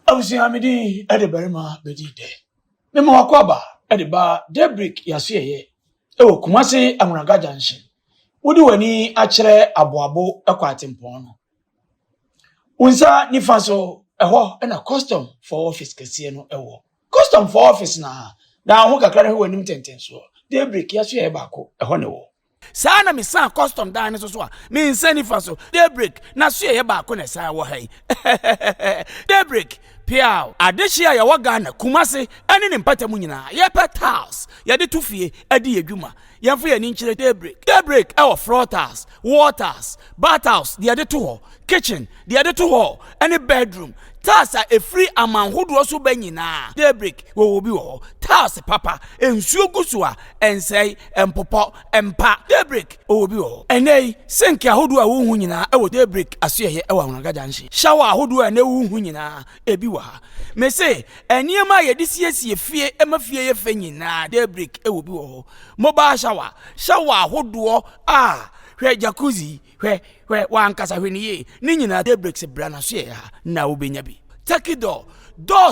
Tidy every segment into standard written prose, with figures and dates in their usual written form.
Abusi amidi ede berima bedi de. Memo wakwaba ede ba Daybreak yasuyeye. Ewo Kumasi Amunaga Junction. Wodi wani akyere aboabo ekwatempo no. Unsa nifa so eho na custom for office kese no ewo. Custom for office na ho kakra ne wani mtenten so. Daybreak yasuyeye bako eho ne wo. Sana mi san custom da ne so a mi nsani fa so Daybreak na so ye ba ko na sa wo hai Daybreak piao adehia ya waga na Kumasi ene ne mpata mu nyina ye pet house ye de tufie ade adwuma ye fo ye ni nkyere Daybreak our floors waters bathhouse de ade to ho kitchen de ade to ho any bedroom tasa a free amanhodo so banyina Daybreak wo bi wo tasa papa ensuo gusua ensei empopo empa Daybreak wo bi wo enei sink ahodo a wo hu nyina e wo Daybreak asoye e wa Amunaga Junction shower ahodo a na wo hu nyina e bi wa me say eniema ye de siesie fie e ma fie ye fa nyina Daybreak e wo bi wo mobile shower ahodo hwe jacuzzi hwe wankasa hwe niye ni nyina Daybreak se bra na so ye ha na wo benya bi takido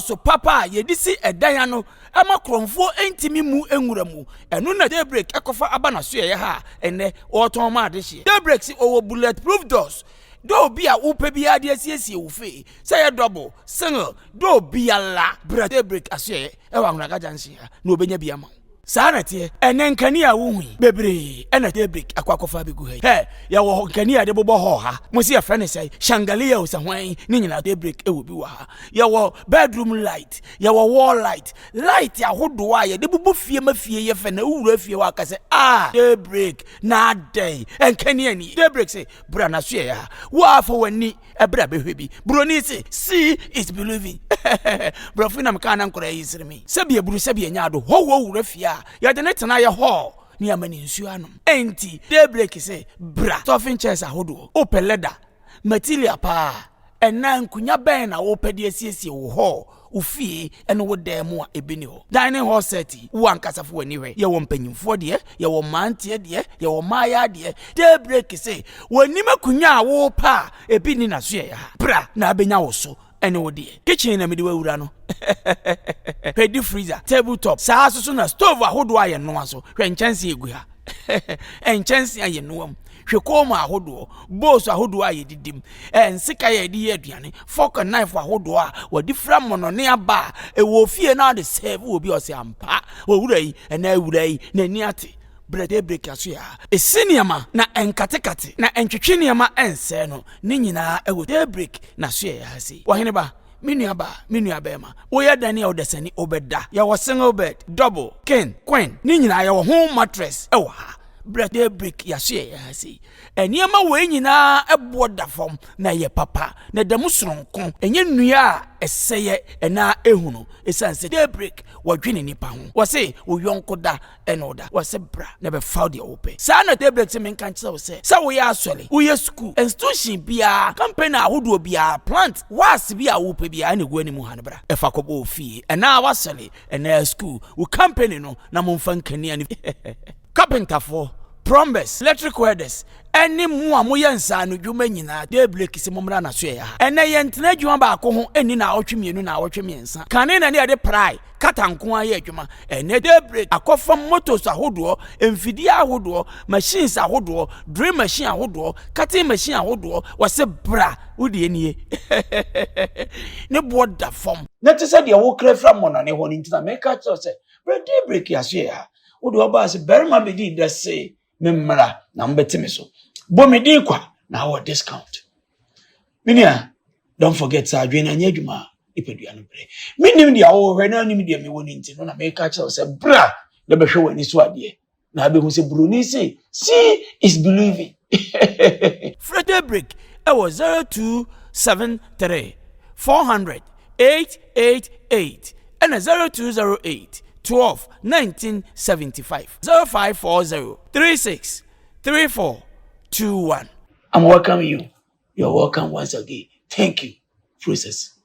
so papa ye disi edan no ama kromfo entimi mu enwura mu eno na Daybreak ekofa aba na so ye ha ene oton ma de hye Daybreak si owo bulletproof doors do bi a upe bi ade asiesie wo fe say double single do bi ala bra Daybreak asoye e wa Amunaga Junction na obenya bi ama sanate enenkani a wo hu bebre ena Daybreak akwakofa begu he ya wo nkani a de bobo ho ha mosi afra ne say shangalia o sahwan ni nyina Daybreak e wo bi wa ha ya wo bedroom light ya wo wall light ahodo a ye de bobo fie mafie ye fe na wura fie wa ka say Daybreak na day enkani ani Daybreak say bra na so ya wa afo wani e bra behwe bi bro ni say see is believing bro fina mka na nkora yisiri mi sabi eburu sabi enya ado ho wura fie ya de netana ye ho ni amani nsuo anom enti Daybreak say bra stuffing chairs ahodo open leather material pa ena nkunya ben na wo pede asiesie wo ho ufie eno wo dem a ebeni ho dining hall set wo ankasafo wani hwe ye wo mpanyimfo de ye wo mantie de ye wo maya de Daybreak say wani makunya wo pa ebini na so ya bra na abenya wo so ene wo de kitchen na mede wawura no pedi freezer tabletop saa so na stove ahodo aye no aso hwe nchanse egu ha enchanse aye no am hwe koma ahodo boss ahodo aye didim ensika ye di aduane fork and knife ahodo a wadi fra mono ne aba e wo fie na de serve obi o se ampa owura yi na awura yi na ni ate Daybreak aso ya esiniama na enkatekate na entwetweniama ense no ni nyina ewo Daybreak na so ya si wo hene ba minu abema oya dani odesani obeda ya wo single bed double king queen ni nyina ya wo home mattress ewo ha Daybreak ya so ya si eniama we nyina ebo da fom na ye papa na demu soronko enye nnua eseye ena ehunu esanse Daybreak wadwene nipa ho wo se wo yonko da enoda wo se bra na be found your ope sa na Daybreak se men kan kire wo se sa wo ya asole wo ye school institution bia company ahodo bia plant was bia wo pe bia na guani mu hanbra e fa kobo ofie ena wasole ena school wo company no na mo mfa nkani ani carpenter for plumbers electric welders eni mu a mo yensa no dwuma nyina Daybreak se momra na so ya ene ye ntena dwuma ba ko ho eni na awotwemienu na awotwemiensa kane na ne de prai katanko aye dwuma ene Daybreak akofa motos ahodo emfidi ahodo machines ahodo drill machine ahodo cutting machine ahodo wase bra wodi enie ne boda form Na te se de wo kra fra mono ne ho ni ntina meka cho se bra Daybreak yaso ya wodi oba se berima bedi da se memra na mbetime so bomedi kwa na our discount minia don't forget sa adwen anya adwuma ipedua no bre minim dia wo hwe na nim dia me woni nti no na me ka che se bra na be hwe wani so ade na be hu se bruni say see is believing Daybreak it was 0273 400 888 and 0208 12 1975 0540 36 34 21. I'm welcoming you. You're welcome once again. Thank you, Princess.